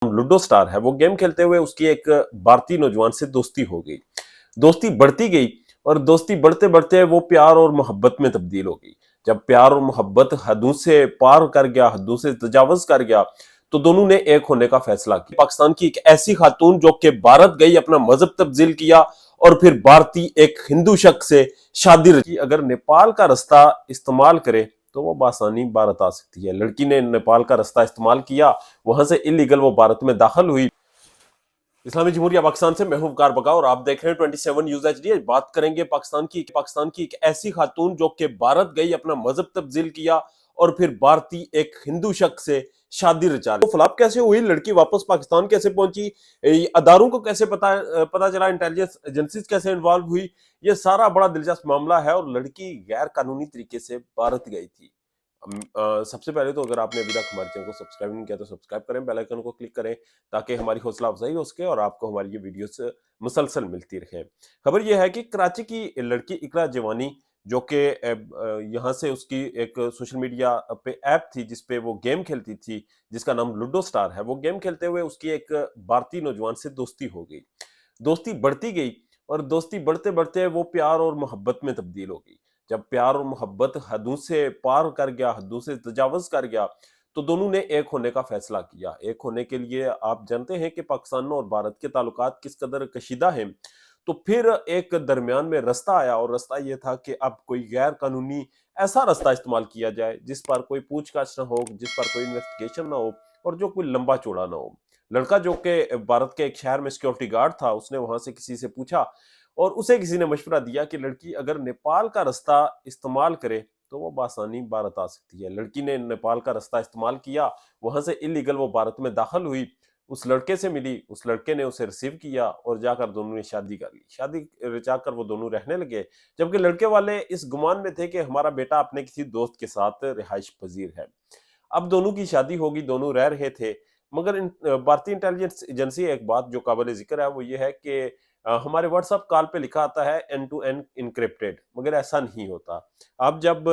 Ludo star है, वो game खेलते हुए उसकी एक भारतीय नौजवान से दोस्ती हो गई। दोस्ती बढ़ती गई और दोस्ती बढ़ते बढ़ते वो प्यार और मोहब्बत में तब्दील हो गई। जब प्यार और मोहब्बत हदों से पार कर गया, हदों से तजावज कर गया, तो दोनों ने एक होने का फैसला किया। पाकिस्तान की एक ऐसी खातून जो कि भारत गई, अपना मजहब तब्दील किया और फिर भारतीय एक हिंदू शख्स से शादी रची। अगर नेपाल का रास्ता इस्तेमाल करे तो वो बासानी भारत आ सकती है। लड़की ने नेपाल का रास्ता इस्तेमाल किया, वहां से इलीगल वो भारत में दाखिल हुई। इस्लामी जमहूरिया पाकिस्तान से मैं हूं वकार बका और आप देख रहे हैं 27 न्यूज एचडी। बात करेंगे पाकिस्तान की एक ऐसी खातून जो कि भारत गई, अपना मजहब तब्दील किया और फिर भारतीय एक हिंदू शख्स से शादी रचा ली। तो फ्लॉप कैसे हुई, लड़की वापस पाकिस्तान कैसे पहुंची, अदारों को कैसे पता चला, इंटेलिजेंस एजेंसीज कैसे इन्वॉल्व हुई, ये सारा बड़ा दिलचस्प मामला है। और लड़की गैर कानूनी तरीके से भारत गई थी। सबसे पहले तो अगर आपने अभी तक हमारे चैनल को सब्सक्राइब नहीं किया तो सब्सक्राइब करें, बेल आइकन को क्लिक करें ताकि हमारी हौसला अफजाई हो सके और आपको हमारी ये वीडियोस मुसलसल मिलती रहे। खबर यह है कि कराची की लड़की इकरा जवानी, जो कि यहाँ से उसकी एक सोशल मीडिया पे ऐप थी जिसपे वो गेम खेलती थी, जिसका नाम लूडो स्टार है। वो गेम खेलते हुए उसकी एक भारतीय नौजवान से दोस्ती हो गई। दोस्ती बढ़ती गई और दोस्ती बढ़ते बढ़ते वो प्यार और मोहब्बत में तब्दील हो गई। जब प्यार और मोहब्बत हदों से पार कर गया, हदों से तजावज कर गया, तो दोनों ने एक होने का फैसला किया। एक होने के लिए आप जानते हैं कि पाकिस्तान और भारत के ताल्लुकात किस कदर कशीदा हैं। तो फिर एक दरमियान में रास्ता आया और रास्ता ये था कि अब कोई गैर कानूनी ऐसा रास्ता इस्तेमाल किया जाए जिस पर कोई पूछताछ ना हो, जिस पर कोई इन्वेस्टिगेशन ना हो और जो कोई लंबा चौड़ा ना हो। लड़का जो कि भारत के एक शहर में सिक्योरिटी गार्ड था, उसने वहां से किसी से पूछा और उसे किसी ने मशवरा दिया कि लड़की अगर नेपाल का रास्ता इस्तेमाल करे तो वो बासानी भारत आ सकती है। लड़की ने नेपाल का रास्ता इस्तेमाल किया, वहां से इलीगल वो भारत में दाखिल हुई, उस लड़के से मिली, उस लड़के ने उसे रिसीव किया और जाकर दोनों ने शादी कर ली। शादी रचाकर वो दोनों रहने लगे, जबकि लड़के वाले इस गुमान में थे कि हमारा बेटा अपने किसी दोस्त के साथ रिहाइश पजीर है। अब दोनों की शादी होगी, दोनों रह रहे थे। मगर भारतीय इंटेलिजेंस एजेंसी एक बात जो काबिल जिक्र है वो ये है कि हमारे व्हाट्सएप कॉल पे लिखा आता है एंड टू एंड इनक्रिप्टेड, मगर ऐसा नहीं होता। आप जब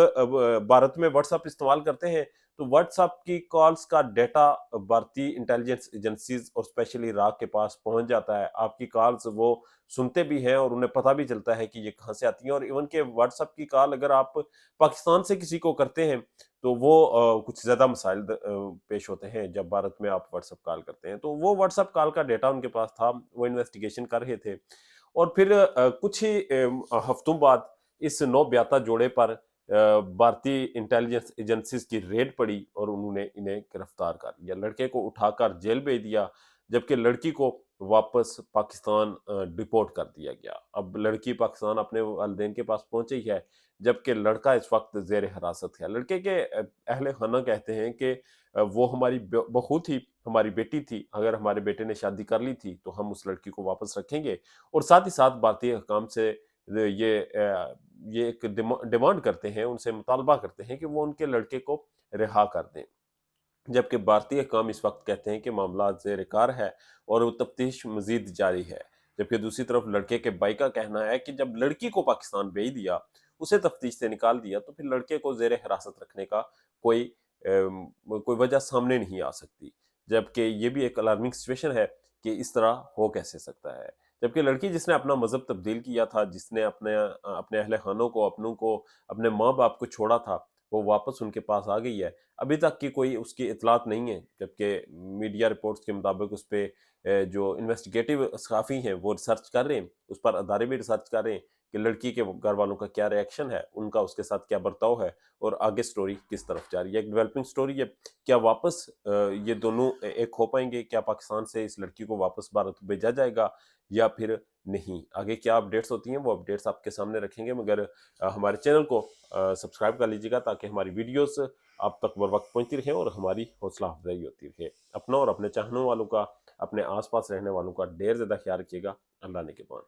भारत में व्हाट्सएप इस्तेमाल करते हैं तो व्हाट्सएप की कॉल्स का डेटा भारतीय इंटेलिजेंस एजेंसीज और स्पेशली राग के पास पहुंच जाता है। आपकी कॉल्स वो सुनते भी हैं और उन्हें पता भी चलता है कि ये कहाँ से आती हैं। और इवन के व्हाट्सएप की कॉल अगर आप पाकिस्तान से किसी को करते हैं तो वो कुछ ज्यादा मसाइल पेश होते हैं जब भारत में आप व्हाट्सएप कॉल करते हैं। तो वो व्हाट्सएप कॉल का डेटा उनके पास था, वो इन्वेस्टिगेशन कर रहे थे और फिर कुछ ही हफ्तों बाद इस नौ ब्याता जोड़े पर भारतीय इंटेलिजेंस एजेंसीज की रेड पड़ी और उन्होंने इन्हें गिरफ्तार कर लिया। लड़के को उठाकर जेल भेज दिया, जबकि लड़की को वापस पाकिस्तान डिपोर्ट कर दिया गया। अब लड़की पाकिस्तान अपने वालिदैन के पास पहुंची है, जबकि लड़का इस वक्त जेर हिरासत है। लड़के के अहले खाना कहते हैं कि वो हमारी बहू थी, हमारी बेटी थी, अगर हमारे बेटे ने शादी कर ली थी तो हम उस लड़की को वापस रखेंगे। और साथ ही साथ भारतीय हुकाम से ये एक डिमांड करते हैं, उनसे मुतालबा करते हैं कि वो उनके लड़के को रिहा कर दें। जबकि भारतीय हुकाम इस वक्त कहते हैं कि मामला ज़ेर कार है और वो तफ्तीश मजीद जारी है। जबकि दूसरी तरफ लड़के के भाई का कहना है कि जब लड़की को पाकिस्तान भेज दिया, उसे तफ्तीश से निकाल दिया, तो फिर लड़के को ज़ेर हिरासत रखने का कोई कोई वजह सामने नहीं आ सकती। जबकि ये भी एक अलार्मिंग सिचुएशन है कि इस तरह हो कैसे सकता है। जबकि लड़की जिसने अपना मजहब तब्दील किया था, जिसने अपने अहले खानों को, अपनों को, अपने माँ बाप को छोड़ा था, वो वापस उनके पास आ गई है। अभी तक की कोई उसकी इतलात नहीं है, जबकि मीडिया रिपोर्ट्स के मुताबिक उस पे जो इन्वेस्टिगेटिव सहाफ़ी हैं वो रिसर्च कर रहे हैं, उस पर अदारे भी रिसर्च कर रहे हैं कि लड़की के घर वालों का क्या रिएक्शन है, उनका उसके साथ क्या बर्ताव है और आगे स्टोरी किस तरफ जा रही है। एक डेवलपिंग स्टोरी है। क्या वापस ये दोनों एक हो पाएंगे? क्या पाकिस्तान से इस लड़की को वापस भारत भेजा जाएगा या फिर नहीं? आगे क्या अपडेट्स होती हैं वो अपडेट्स आपके सामने रखेंगे, मगर हमारे चैनल को सब्सक्राइब कर लीजिएगा ताकि हमारी वीडियोस आप तक बर वक्त पहुंचती रहे और हमारी हौसला अफजाई होती रहे। अपना और अपने चाहने वालों का, अपने आसपास रहने वालों का ढेर ज़्यादा ख्याल रखिएगा। अल्लाह ने के बाद।